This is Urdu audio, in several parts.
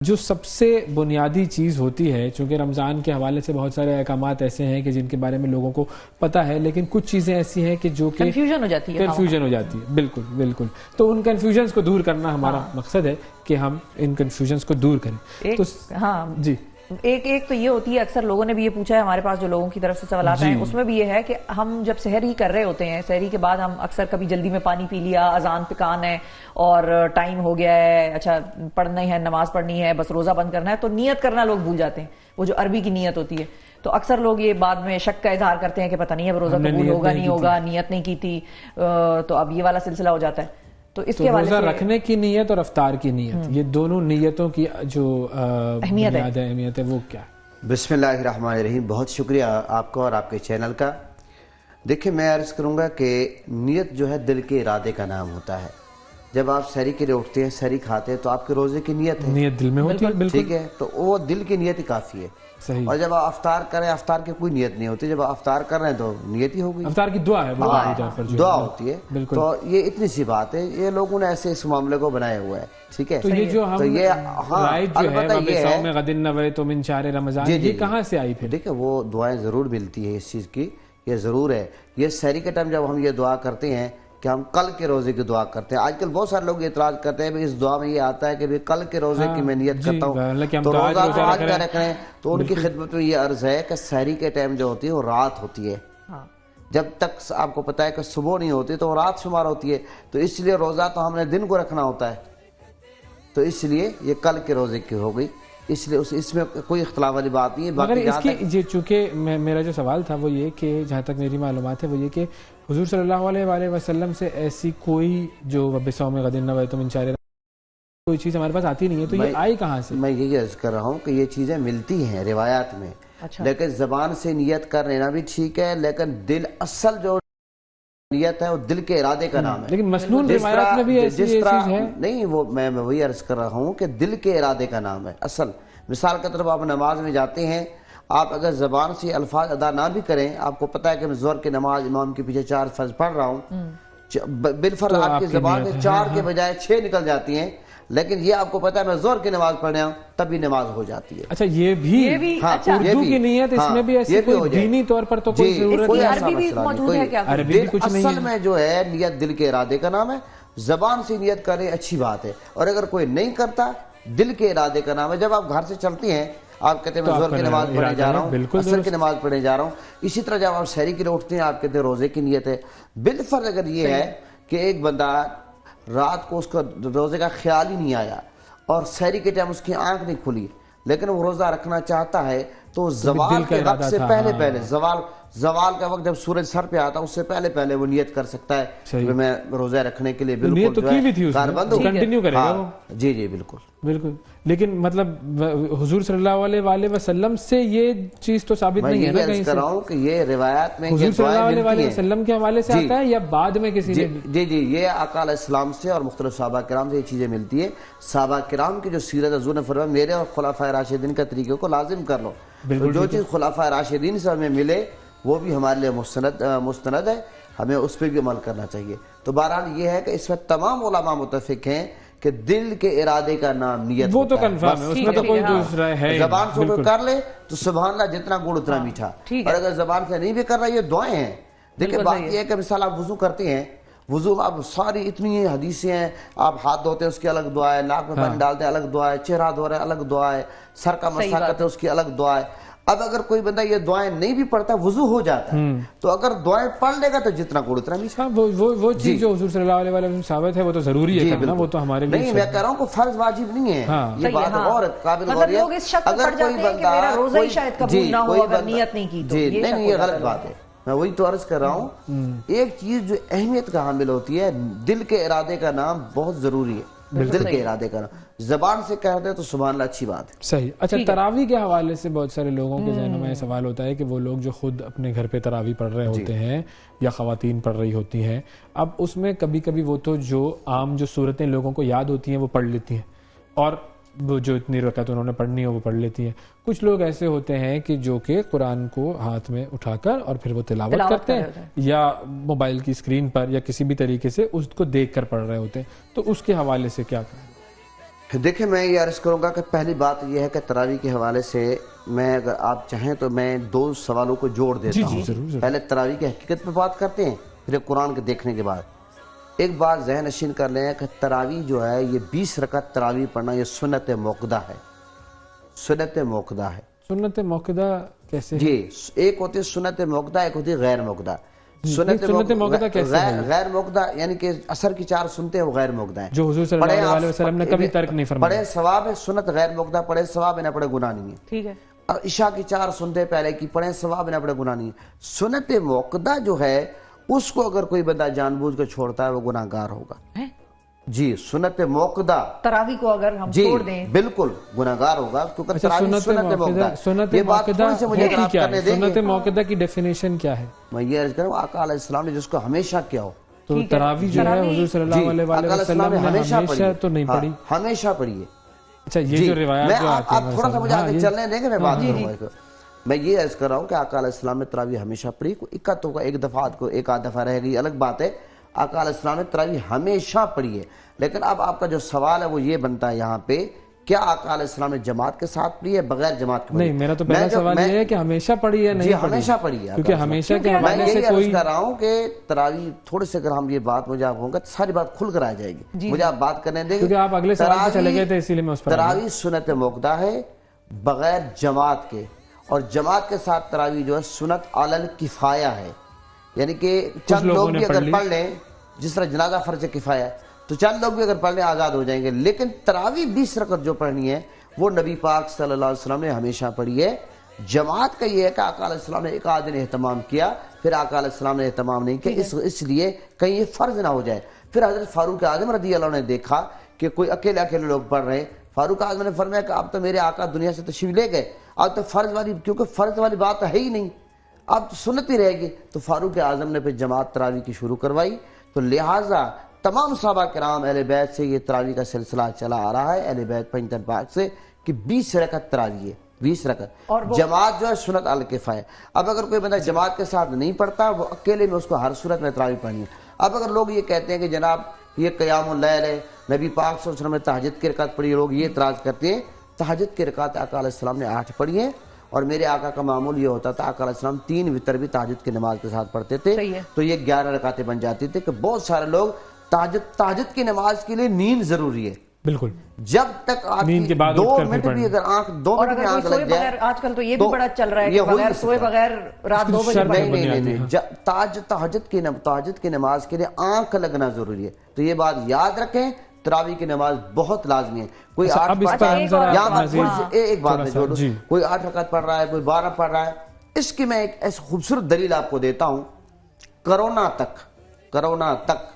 جو سب سے بنیادی چیز ہوتی ہے، چونکہ رمضان کے حوالے سے بہت سارے احکامات ایسے ہیں کہ جن کے بارے میں لوگوں کو پتہ ہے، لیکن کچھ چیزیں ایسی ہیں کہ جو کہ کنفیوژن ہو جاتی ہے بالکل بالکل. تو ان کنفیوژنز کو دور کرنا ہمارا مقصد ہے کہ ہم ان کنفیوژنز کو دور کریں. تو جی ایک تو یہ ہوتی ہے، اکثر لوگوں نے بھی یہ پوچھا ہے ہمارے پاس جو لوگوں کی طرف سے سوالات ہیں، اس میں بھی یہ ہے کہ ہم جب سحری کر رہے ہوتے ہیں، سحری کے بعد ہم اکثر کبھی جلدی میں پانی پی لیا، اذان پہ کان ہے اور ٹائم ہو گیا ہے، اچھا پڑھنا ہی ہے، نماز پڑھنی ہے، بس روزہ بند کرنا ہے، تو نیت کرنا لوگ بھول جاتے ہیں، وہ جو عربی کی نیت ہوتی ہے. تو اکثر لوگ یہ بعد میں شک کا اظہار کرتے ہیں کہ پتہ نہیں ہے روزہ قبول ہوگا نہیں ہوگا، نیت نہیں کی تھی، تو اب یہ والا سلسلہ ہو جاتا ہے. تو اس کے روزہ رکھنے کی نیت اور افطار کی نیت، یہ دونوں نیتوں کی جو اہمیت ہے وہ کیا ہے؟ بسم اللہ الرحمن الرحیم. بہت شکریہ آپ کا اور آپ کے چینل کا. دیکھیں، میں عرض کروں گا کہ نیت جو ہے دل کے ارادے کا نام ہوتا ہے. جب آپ سحری کے لیے اٹھتے ہیں، سحری کھاتے ہیں، تو آپ کے روزے کی نیت ہے، نیت دل میں ہوتی ہے. ٹھیک ہے، تو وہ دل کی نیت ہی کافی ہے. صحیح. اور جب آپ افطار کریں، افطار کی کوئی نیت نہیں ہوتی. جب آپ افطار کر رہے ہیں تو نیت ہی ہوگی. افطار کی دعا ہے، دعا ہوتی ہے. تو یہ اتنی سی بات ہے. یہ لوگوں نے ایسے اس معاملے کو بنایا ہوا ہے. ٹھیک ہے، تو یہ جو ہم رائٹ جو ہے وَبِصَوْمِ غَدٍ نَوَيْتُ مِن شَهْرِ رمضان، یہ کہاں سے آئی پھر؟ دیکھیں، وہ دعائیں ضرور ملتی ہیں اس چیز کی، یہ ضرور ہے. یہ سحری کے ٹائم جب ہم یہ دعا کرتے ہیں کہ ہم کل کے روزے کی دعا کرتے ہیں. آج کل بہت سارے لوگ اعتراض کرتے ہیں اس دعا میں یہ آتا ہے کہ کل کے روزے کی میں نیت کرتا ہوں تو روزہ آج کا رکھ رہے ہیں. تو ان کی خدمت میں یہ عرض ہے کہ سحری کے ٹائم جو ہوتی ہے وہ رات ہوتی ہے. جب تک آپ کو پتا ہے کہ صبح نہیں ہوتی تو رات شمار ہوتی ہے. تو اس لیے روزہ تو ہم نے دن کو رکھنا ہوتا ہے. تو اس لیے یہ کل کے روزے کی ہو گئی. اس لیے اس میں کوئی اختلاف والی بات نہیں ہے. مگر اس کی چونکہ میرا جو سوال تھا وہ یہ کہ جہاں تک میری معلومات ہے وہ یہ کہ حضور صلی اللہ علیہ وآلہ وسلم سے ایسی کوئی جو وَبِصَوْمِ غَدٍ نَوَيْتُ مِن شَهْرِ کوئی چیز ہمارے پاس آتی نہیں ہے. تو یہ آئی کہاں سے؟ میں یہی عرض کر رہا ہوں کہ یہ چیزیں ملتی ہیں روایات میں. لیکن زبان سے نیت کر لینا بھی ٹھیک ہے، لیکن دل اصل جو نیت ہے وہ دل کے ارادے کا نام ہے. لیکن مسنون روایات میں بھی ایسی چیز ہے نہیں. وہ میں وہی عرض کر رہا ہوں کہ دل کے ارادے کا نام ہے اصل. مثال کے طور پر آپ نماز میں جاتے ہیں، آپ اگر زبان سے الفاظ ادا نہ بھی کریں، آپ کو پتا ہے کہ میں ظہر کی نماز امام کے پیچھے 4 فرض پڑھ رہا ہوں، بالفرض آپ کی زبان سے 4 کے بجائے 6 نکل جاتی ہیں، لیکن یہ آپ کو پتا ہے میں ظہر کی نماز پڑھ رہا ہوں، تب بھی نماز ہو جاتی ہے. اچھا، یہ بھی اردو کی نیت، اس میں بھی ایسی کوئی دینی طور پر تو کوئی ضرورت نہیں. عربی بھی موجود ہے کیا؟ عربی بھی کچھ نہیں ہے. اصل میں جو ہے نیت دل کے ارادے کا نام ہے. زبان سے نیت کریں اچھی بات ہے، اور اگر کوئی نہیں کرتا دل کے ارادے کا نام ہے. جب آپ گھر سے چلتے ہیں، آپ کہتے ہیں میں ظہر کی نماز پڑھنے جا رہا ہوں، عصر کی نماز پڑھنے جا رہا ہوں. اسی طرح جب آپ سحری کے لیے اٹھتے ہیں، آپ کہتے ہیں روزے کی نیت ہے. بالفرض اگر یہ ہے کہ ایک بندہ رات کو اس کا روزے کا خیال ہی نہیں آیا اور سحری کے ٹائم اس کی آنکھ نہیں کھلی، لیکن وہ روزہ رکھنا چاہتا ہے، تو زوال کے وقت سے پہلے زوال کا وقت جب سورج سر پہ آتا اس سے پہلے وہ نیت کر سکتا ہے کہ میں روزہ رکھنے کے لیے بالکل کنٹینیو کرے گا. جی بالکل. لیکن مطلب حضور صلی اللہ علیہ وآلہ وسلم سے یہ چیز تو ثابت نہیں ہے نا کہیں سے. میں یہ کہہ رہا ہوں کہ یہ روایات میں حضور صلی اللہ علیہ وآلہ وسلم کے حوالے سے آتا ہے یا بعد میں کسی نے؟ جی یہ آقا علیہ السلام سے اور مختلف صحابہ کرام سے یہ چیزیں ملتی ہیں. صحابہ کرام کی جو سیرت حضور نے فرمایا میرے اور خلفائے راشدین کے طریقے کو لازم کر لو. جو چیز خلفائے راشدین سے ہمیں ملے وہ بھی ہمارے لیے مستند ہے، ہمیں اس پہ بھی عمل کرنا چاہیے. تو بہرحال یہ ہے کہ اس میں تمام علماء متفق ہیں کہ دل کے ارادے کا نام نیت وہ تو کنفرم ہے، اس میں تو کوئی دوسرا ہے. زبان سے کوئی کر لے تو سبحان اللہ جتنا گڑ اتنا میٹھا، اور اگر زبان سے نہیں بھی کر رہا یہ دعائیں ہیں. دیکھیں بات یہ ہے کہ مثال آپ وضو کرتے ہیں، وضو آپ ساری اتنی حدیثیں ہیں، آپ ہاتھ دھوتے ہیں اس کی الگ دعا ہے، ناک میں پانی ڈالتے ہیں الگ دعا ہے، چہرہ دھو رہے ہیں الگ دعا ہے، سر کا مسح کرتے ہیں اس کی الگ دعا ہے. اب اگر کوئی بندہ یہ دعائیں نہیں بھی پڑھتا وضو ہو جاتا ہے، تو اگر دعائیں پڑھ لے گا تو جتنا گڑ اتنا میٹھا. وہ چیز جو حضور صلی اللہ علیہ وسلم ثابت ہے وہ تو ضروری ہے کرنا، وہ تو ہمارے لیے نہیں. میں کہہ رہا ہوں کہ فرض واجب نہیں ہے، یہ بات اور قابل غور ہے. اگر کوئی بندہ نہیں، یہ غلط بات ہے. میں وہی تو عرض کر رہا ہوں، ایک چیز جو اہمیت کا حامل ہوتی ہے، دل کے ارادے کا نام بہت ضروری ہے. دل کے ارادے کا نام زبان سے کہہ دے تو سبحان اللہ اچھی بات ہے. صحیح. اچھا، تراویح کے حوالے سے بہت سارے لوگوں کے ذہنوں میں سوال ہوتا ہے کہ وہ لوگ جو خود اپنے گھر پہ تراویح پڑھ رہے ہوتے ہیں یا خواتین پڑھ رہی ہوتی ہیں، اب اس میں کبھی کبھی وہ تو جو عام جو صورتیں لوگوں کو یاد ہوتی ہیں وہ پڑھ لیتی ہیں، اور وہ جو اتنی رکعت انہوں نے پڑھنی ہے وہ پڑھ لیتی ہیں. کچھ لوگ ایسے ہوتے ہیں کہ جو کہ قرآن کو ہاتھ میں اٹھا کر اور پھر وہ تلاوت کرتے ہیں یا موبائل کی اسکرین پر یا کسی بھی طریقے سے اس کو دیکھ کر پڑھ رہے ہوتے ہیں. تو اس کے حوالے سے کیا کریں؟ دیکھیں میں یہ عرض کروں گا کہ پہلی بات یہ ہے کہ تراویح کے حوالے سے میں اگر آپ چاہیں تو میں 2 سوالوں کو جوڑ دیتا ہوں. پہلے تراویح کی حقیقت پہ بات کرتے ہیں، پھر قرآن کے دیکھنے کے بعد ایک بات ذہن نشین کر لیں کہ تراویح جو ہے یہ 20 رکعت تراویح پڑھنا یہ سنت موقدہ ہے. سنت موقدہ ہے. سنت موقدہ کیسے؟ جی ایک ہوتی ہے سنت موقدہ، ایک ہوتی ہے غیر موقدہ. سنت موقدہ کیسے ہے؟ غیر موقدہ یعنی کہ عصر کی 4 سنتیں وہ غیر موقدہ ہیں جو حضور صلی اللہ علیہ وسلم نے کبھی ترک نہیں فرمایا. پڑھے ثواب ہے، سنت غیر موقدہ پڑھے ثواب ہے، نہ پڑھے گناہ نہیں ہے. ٹھیک ہے. اور عشاء کی 4 سنتیں پہلے کی پڑھیں ثواب ہے، نہ پڑھے گناہ نہیں ہے. سنت موقدہ جو ہے اس کو اگر کوئی بندہ جان بوجھ کر چھوڑتا ہے وہ گناہگار ہوگا. جی سنت موقدہ تراویح کو اگر ہم چھوڑ دیں بالکل گناہگار ہوگا، کیونکہ تراویح سنت موقدہ. یہ بات تھوڑی سے مجھے آپ کرنے دیں گے. سنت موقدہ کی ڈیفینیشن کیا ہے؟ میں یہ عرض کروں آقا علیہ السلام نے جس کو ہمیشہ کیا ہو. تو تراویح جو ہے حضور صلی اللہ علیہ وسلم نے ہمیشہ تو نہیں پڑھی. ہمیشہ پڑھی ہے. اچھا یہ جو روایات آپ تھوڑا سا مجھے آگے چلنے دیں گے میں بات کروں. میں یہ عرض کر رہا ہوں کہ آقا علیہ السلام نے تراویح ہمیشہ پڑھی. اکت ہوگا ایک دفعہ کو ایک آدھ دفعہ رہ گئی الگ بات ہے. آقا علیہ السلام نے تراویح ہمیشہ پڑھی ہے. لیکن اب آپ کا جو سوال ہے وہ یہ بنتا ہے یہاں پہ کیا آقا علیہ السلام نے جماعت کے ساتھ پڑھی ہے بغیر جماعت کے؟ نہیں میرا تو پہلا سوال یہ ہے کہ ہمیشہ پڑھی ہے. نہیں ہمیشہ پڑھی ہے کیونکہ ہمیشہ کے حوالے سے کوئی میں کر رہا ہوں کہ تراویح تھوڑے سے اگر ہم یہ بات مجھے آپ ہوں گا ساری بات کھل کر آ جائے گی. مجھے آپ بات کرنے دیں گے کیونکہ آپ اگلے سوال پہ چلے گئے تھے اسی لیے میں اس پر. تراویح سنت موقدہ ہے بغیر جماعت کے، اور جماعت کے ساتھ تراویح جو ہے سنت علی الکفایہ ہے. یعنی کہ چند لوگ بھی اگر پڑھ لیں جس طرح جنازہ فرض کفایہ ہے تو چند لوگ بھی اگر پڑھ لیں آزاد ہو جائیں گے. لیکن تراویح 20 رکعت جو پڑھنی ہے وہ نبی پاک صلی اللہ علیہ وسلم نے ہمیشہ پڑھی ہے. جماعت کا یہ ہے کہ آقا علیہ السلام نے ایک آدھ نے اہتمام کیا پھر آقا علیہ السلام نے اہتمام نہیں کیا اس لیے کہیں یہ فرض نہ ہو جائے. پھر حضرت فاروق اعظم رضی اللہ عنہ نے دیکھا کہ کوئی اکیلے لوگ پڑھ رہے ہیں. فاروق اعظم نے فرمایا کہ اب تو میرے آقا دنیا سے تشریف لے گئے، اب تو فرض والی کیونکہ فرض والی بات ہے ہی نہیں، اب تو سنت ہی رہے گی. تو فاروق اعظم نے پھر جماعت تراویح کی شروع کروائی. تو لہٰذا تمام صحابہ کرام اہل بیت سے یہ تراویح کا سلسلہ چلا آ رہا ہے اہل بیت پنجتن پاک سے کہ 20 رکعت تراویح ہے. 20 رکعت جماعت جو ہے سنت علی الکفایہ. اب اگر کوئی بندہ جماعت کے ساتھ نہیں پڑھتا وہ اکیلے میں اس کو ہر صورت میں تراویح پڑھنی ہے. اب اگر لوگ یہ کہتے ہیں کہ جناب یہ قیام اللیل ہے، نبی پاک صلی اللہ علیہ وسلم نے تہجد کی رکعت پڑھی، لوگ یہ اعتراض کرتے ہیں. تہجد کی رکعت آقا علیہ السلام نے 8 پڑھی ہیں اور میرے آقا کا معمول یہ ہوتا تھا آقا علیہ السلام 3 وتر بھی تہجد کی نماز کے ساتھ پڑھتے تھے. تو یہ 11 رکعتیں بن جاتی تھے کہ بہت سارے لوگ تہجد کی نماز کے لیے نیند ضروری ہے. بالکل جب تک آپ نیند کے بعد 2 منٹ بھی اگر آنکھ 2 منٹ میں آنکھ لگ جائے. آج کل تو یہ بھی بڑا چل رہا ہے کہ بغیر سوئے بغیر رات 2 بجے نہیں تہجد کی نماز کے لیے آنکھ لگنا ضروری ہے. تو یہ بات یاد رکھیں تراویح کی نماز بہت لازمی ہے. کوئی 8 ایک بات میں جوڑوں کوئی 8 رکعت پڑھ رہا ہے کوئی 12 پڑھ رہا ہے. اس کی میں ایک ایسی خوبصورت دلیل آپ کو دیتا ہوں. کرونا تک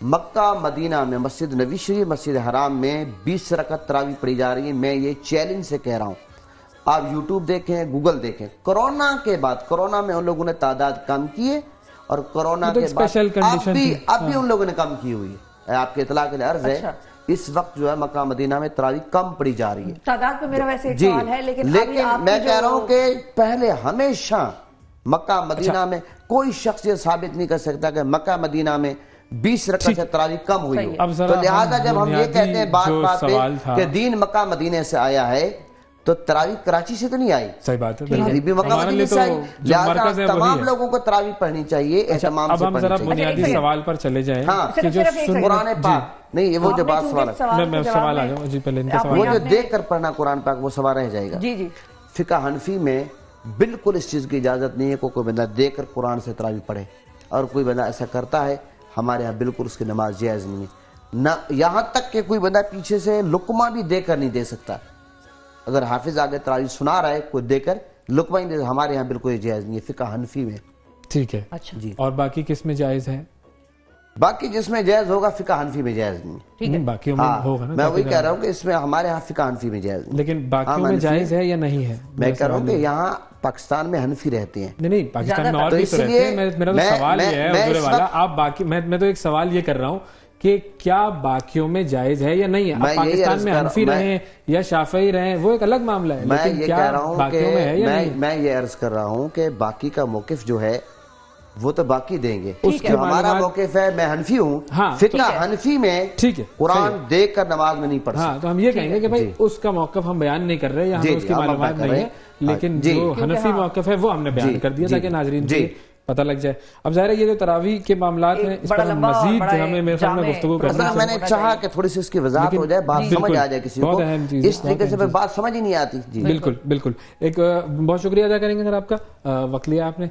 مکہ مدینہ میں مسجد نبوی شریف مسجد حرام میں 20 رکعت تراویح پڑھی جا رہی ہے. میں یہ چیلنج سے کہہ رہا ہوں، آپ یوٹیوب دیکھیں گوگل دیکھیں. کرونا کے بعد کرونا میں ان لوگوں نے تعداد کم کی ہے اور کرونا کے بعد اب بھی ان لوگوں نے کم کی ہوئی ہے. آپ کے اطلاع کے لیے عرض ہے اس وقت جو ہے مکہ مدینہ میں تراویح کم پڑھی جا رہی ہے. تعداد پہ میرا ویسے ایک سوال ہے لیکن میں کہہ رہا ہوں کہ پہلے ہمیشہ مکہ مدینہ میں کوئی شخص یہ ثابت نہیں کر سکتا کہ مکہ مدینہ میں 20 رکعت سے تراویح کم ہوئی ہو. تو لہٰذا جب ہم یہ کہتے ہیں بات پہ کہ دین مکہ مدینہ سے آیا ہے تو تراویح کراچی سے تو نہیں آئی. صحیح بات ہے. تراویح بھی مکہ مدینہ سے آئی. لہٰذا تمام لوگوں کو تراویح پڑھنی چاہیے اہتمام سے پڑھنی چاہیے. بنیادی سوال پر چلے جائیں. ہاں قرآن پاک نہیں وہ جو بات سوال ہے میں سوال آ جاؤں. جی پہلے وہ جو دیکھ کر پڑھنا قرآن پاک وہ سوال رہ جائے گا. فقہ حنفی میں بالکل اس چیز کی اجازت نہیں ہے کوئی بندہ دیکھ کر قرآن سے تراویح پڑھے. اور کوئی بندہ ایسا کرتا ہے ہمارے ہاں بالکل اس کی نماز جائز نہیں ہے. نہ یہاں تک کہ کوئی بندہ پیچھے سے لقمہ بھی دے کر نہیں دے سکتا. اگر حافظ آگے تراویح سنا رہا ہے کوئی دے کر لقمہ ہی دے، ہمارے ہاں بالکل جائز نہیں ہے فقہ حنفی میں. ٹھیک ہے. جی اور باقی کس میں جائز ہے؟ باقی جس میں جائز ہوگا فقہ حنفی میں جائز نہیں. باقیوں میں ہوگا نا. میں وہی کہہ رہا ہوں کہ اس میں ہمارے ہاں فقہ حنفی میں جائز نہیں. لیکن باقیوں میں جائز ہے یا نہیں ہے؟ میں کہہ رہا ہوں کہ یہاں پاکستان میں حنفی رہتے ہیں. نہیں پاکستان میں اور بھی رہتے ہیں. میرا تو سوال یہ ہے حضور والا آپ باقی میں تو ایک سوال یہ کر رہا ہوں کہ کیا باقیوں میں جائز ہے یا نہیں ہے؟ آپ پاکستان میں حنفی رہیں یا شافعی رہیں وہ ایک الگ معاملہ ہے. میں یہ کہہ رہا ہوں کہ میں یہ عرض کر رہا ہوں کہ باقی کا موقف جو ہے وہ تو باقی دیں گے. اس کے ہمارا موقف ہے, میں حنفی ہوں, فتنہ حنفی میں قرآن دیکھ کر نماز میں نہیں پڑھ سکتے. ہاں تو ہم یہ کہیں گے کہ بھائی اس کا موقف ہم بیان نہیں کر رہے, یا ہمیں اس کی معلومات نہیں ہے, لیکن جو حنفی موقف ہے وہ ہم نے بیان کر دیا تاکہ ناظرین کو پتہ لگ جائے. اب ظاہر ہے یہ جو تراویح کے معاملات ہیں اس پر مزید ہمیں میرے خیال میں گفتگو کرنا ہے. میں نے چاہا کہ تھوڑی سی اس کی وضاحت ہو جائے, بات سمجھ آ جائے کسی کو, اس طریقے سے بات سمجھ ہی نہیں آتی. بالکل بالکل. ایک بہت شکریہ ادا کریں گے سر آپ کا, وقت لیا آپ نے.